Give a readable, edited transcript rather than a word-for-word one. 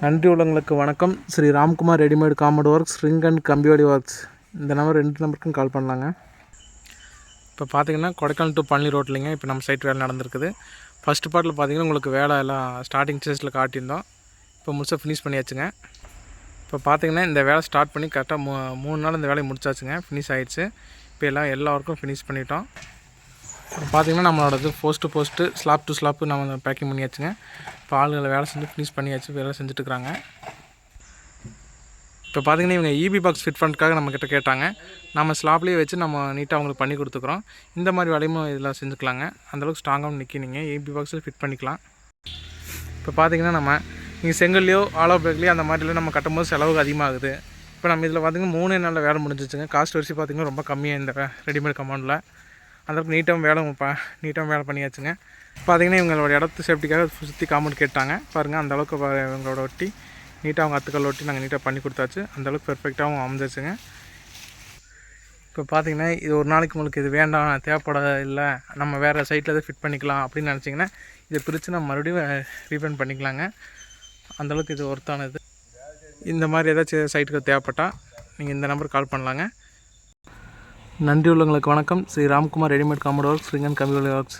நன்றி உள்ளவங்களுக்கு வணக்கம். Shri Ramkumar readymade compound works, ring and கம்பியோடி ஒர்க்ஸ். இந்த நம்பர் 2 நம்பருக்கும் கால் பண்ணலாங்க. இப்போ பார்த்தீங்கன்னா கொடைக்கானல் டு பழனி ரோட்லிங்க. இப்போ நம்ம சைட் வேலை நடந்திருக்குது. ஃபஸ்ட்டு பார்ட்டில் பார்த்தீங்கன்னா உங்களுக்கு வேலை எல்லாம் ஸ்டார்டிங் ஸ்டேஜில் காட்டியிருந்தோம். இப்போ முழுசாக ஃபினிஷ் பண்ணியாச்சுங்க. இப்போ பார்த்தீங்கன்னா இந்த வேலை ஸ்டார்ட் பண்ணி கரெக்டாக 3 நாள் இந்த வேலையை முடிச்சாச்சுங்க. ஃபினிஷ் ஆகிடுச்சு. இப்போ எல்லா ஒர்க்கும் ஃபினிஷ் பண்ணிட்டோம். பார்த்திங்கன்னா நம்மளோடது போஸ்ட்டு ஸ்லாப் டு ஸ்லாப்பு நம்ம பேக்கிங் பண்ணியாச்சுங்க. இப்போ ஆளுகளை வேலை செஞ்சு ஃபினிஷ் பண்ணியாச்சு. வேலை செஞ்சுட்டுருக்காங்க. இப்போ பார்த்திங்கன்னா இவங்க இபி பாக்ஸ் ஃபிட் பண்ணுறதுக்காக நம்மக்கிட்ட கேட்டாங்க. நம்ம ஸ்லாப்லேயே வச்சு நம்ம நீட்டாக அவங்களுக்கு பண்ணி கொடுத்துக்குறோம். இந்த மாதிரி வேலையும் இதில் செஞ்சுக்கலாங்க. அந்தளவுக்கு ஸ்ட்ராங்காகவும் நிற்கினீங்க. இபி பாக்ஸில் ஃபிட் பண்ணிக்கலாம். இப்போ பார்த்திங்கன்னா நீங்கள் செங்கல்லையோ ஆலோ பிளாக்லேயோ அந்த மாதிரிலாம் நம்ம கட்டும்போது செலவுக்கு அதிகமாகுது. இப்போ நம்ம இதில் பார்த்திங்கன்னா 3 நாளில் வேலை முடிஞ்சிச்சுங்க. காஸ்ட் வரிசை பார்த்திங்கன்னா ரொம்ப கம்மியாக இந்த ரெடிமேட் கம்பவுண்டில். அந்தளவுக்கு நீட்டாகவும் வேலை பண்ணியாச்சுங்க. பார்த்திங்கன்னா இவங்களோட இடத்து சேஃப்டிக்காக சுற்றி காம்பவுண்ட் கேட்டாங்க பாருங்கள். அந்தளவுக்கு இவங்களோட ஒட்டி நீட்டாக அவங்க அத்துக்கள் ஒட்டி நாங்கள் நீட்டாக பண்ணி கொடுத்தாச்சு. அந்தளவுக்கு பெர்ஃபெக்டாகவும் அமைஞ்சிச்சுங்க. இப்போ பார்த்திங்கன்னா இது ஒரு நாளைக்கு உங்களுக்கு இது வேண்டாம், தேவைப்பட இல்லை, நம்ம வேறு சைட்டில் எதாவது ஃபிட் பண்ணிக்கலாம் அப்படின்னு நினச்சிங்கன்னா இதை பிரித்து நம்ம மறுபடியும் ரீபெண்ட் பண்ணிக்கலாங்க. அந்தளவுக்கு இது ஒர்த்தானது. இந்த மாதிரி ஏதாச்சும் சைட்டுக்கு தேவைப்பட்டால் நீங்கள் இந்த நம்பருக்கு கால் பண்ணலாங்க. நன்றி உள்ளவங்களுக்கு வணக்கம். Shri Ramkumar readymade compound works, ring and கம்பியோடி ஒர்க்ஸ்.